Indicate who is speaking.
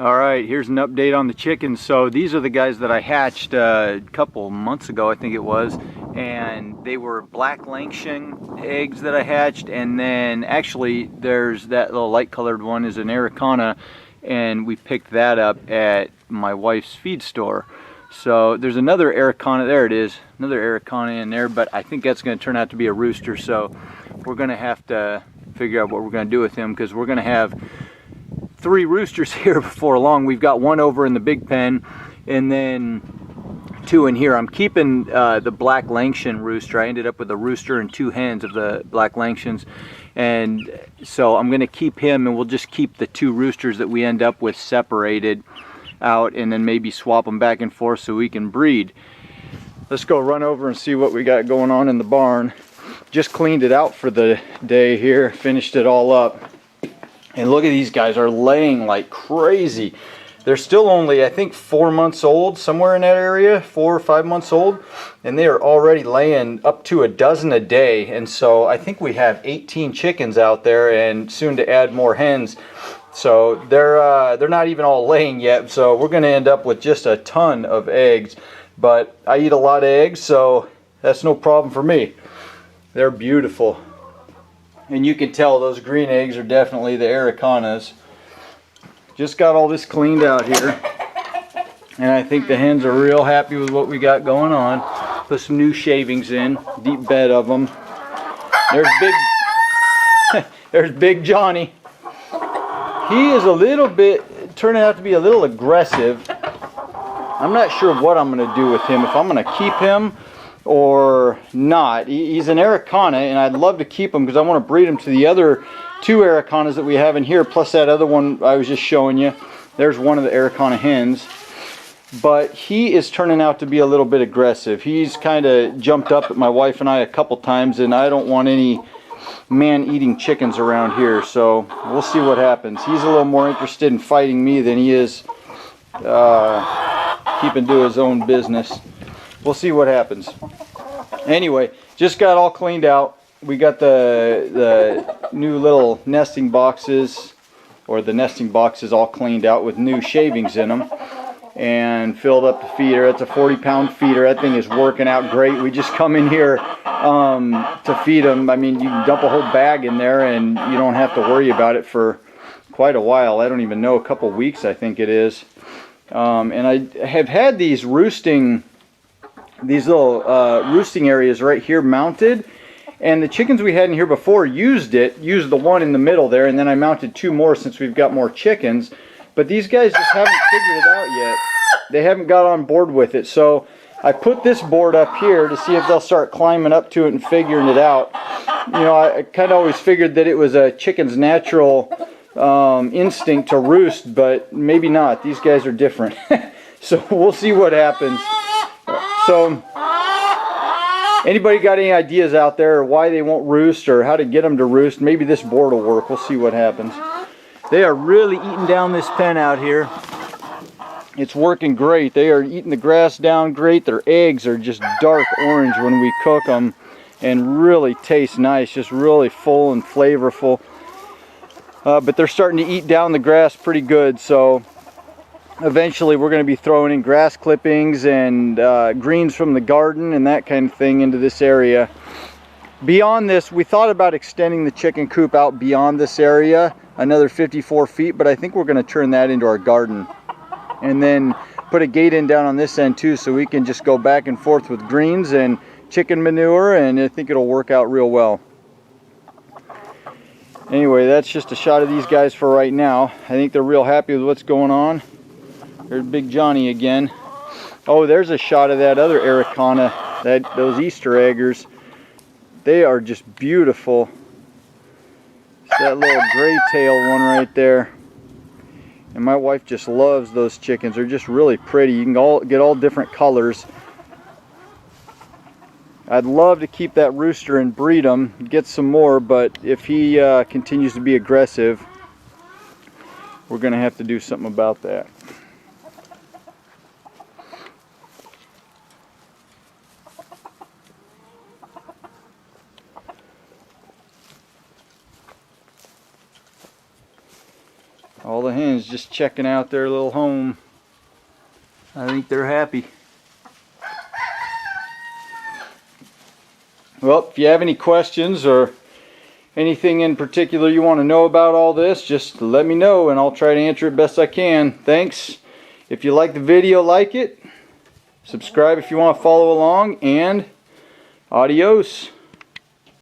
Speaker 1: All right, here's an update on the chickens. So these are the guys that I hatched a couple months ago, I think it was, and they were black Langshan eggs that I hatched, and then actually there's that little light colored one is an Araucana, and we picked that up at my wife's feed store. So there's another Araucana, there it is, another Araucana in there, but I think that's going to turn out to be a rooster, so we're going to have to figure out what we're going to do with him, because we're going to have 3 roosters here before long. We've got one over in the big pen and then 2 in here. I'm keeping the black Langshan rooster. I ended up with a rooster and 2 hens of the black Langshans, and so I'm going to keep him, and we'll just keep the 2 roosters that we end up with separated out, and then maybe swap them back and forth so we can breed. Let's go run over and see what we got going on in the barn. Just cleaned it out for the day here, finished it all up. And look at these guys, are laying like crazy. They're still only, I think, 4 months old, somewhere in that area, 4 or 5 months old. And they are already laying up to a dozen a day. And so I think we have 18 chickens out there, and soon to add more hens. So they're not even all laying yet. So we're going to end up with just a ton of eggs. But I eat a lot of eggs, so that's no problem for me. They're beautiful. And you can tell those green eggs are definitely the Araucanas. Just got all this cleaned out here. And I think the hens are real happy with what we got going on. Put some new shavings in, deep bed of them. There's big, there's Big Johnny. He is a little bit, turning out to be a little aggressive. I'm not sure what I'm going to do with him, if I'm going to keep him or not. He's an Araucana, and I'd love to keep him because I want to breed him to the other 2 Araucanas that we have in here, plus that other one I was just showing you. There's one of the Araucana hens. But he is turning out to be a little bit aggressive. He's kind of jumped up at my wife and I a couple times, and I don't want any man-eating chickens around here, so we'll see what happens. He's a little more interested in fighting me than he is keeping to his own business. We'll see what happens. Anyway, just got all cleaned out. We got the new little nesting boxes, or the nesting boxes all cleaned out with new shavings in them, and filled up the feeder. It's a 40-pound feeder. That thing is working out great. We just come in here to feed them. I mean, you can dump a whole bag in there and you don't have to worry about it for quite a while. I don't even know, a couple weeks I think it is. And I have had these roosting, these little roosting areas right here mounted, and the chickens we had in here before used the one in the middle there, and then I mounted 2 more since we've got more chickens. But these guys just haven't figured it out yet. They haven't got on board with it. So I put this board up here to see if they'll start climbing up to it and figuring it out. You know, I kind of always figured that it was a chicken's natural instinct to roost, but maybe not. These guys are different. So we'll see what happens. So anybody got any ideas out there or why they won't roost or how to get them to roost? Maybe this board will work. We'll see what happens. They are really eating down this pen out here. It's working great. They are eating the grass down great. Their eggs are just dark orange when we cook them and really taste nice, just really full and flavorful. But they're starting to eat down the grass pretty good, so eventually we're going to be throwing in grass clippings and greens from the garden and that kind of thing into this area. Beyond this, we thought about extending the chicken coop out beyond this area, another 54 feet, but I think we're going to turn that into our garden. And then put a gate in down on this end too, so we can just go back and forth with greens and chicken manure, and I think it'll work out real well. Anyway, that's just a shot of these guys for right now. I think they're real happy with what's going on. There's Big Johnny again. Oh, there's a shot of that other Araucana, those Easter eggers. They are just beautiful. It's that little gray tail one right there. And my wife just loves those chickens. They're just really pretty. You can get all different colors. I'd love to keep that rooster and breed him, get some more, but if he continues to be aggressive, we're going to have to do something about that. All the hens just just checking out their little home. I think they're happy. Well, if you have any questions or anything in particular you want to know about all this, just let me know and I'll try to answer it best I can. Thanks. If you like the video, like it. Subscribe if you want to follow along, and adios.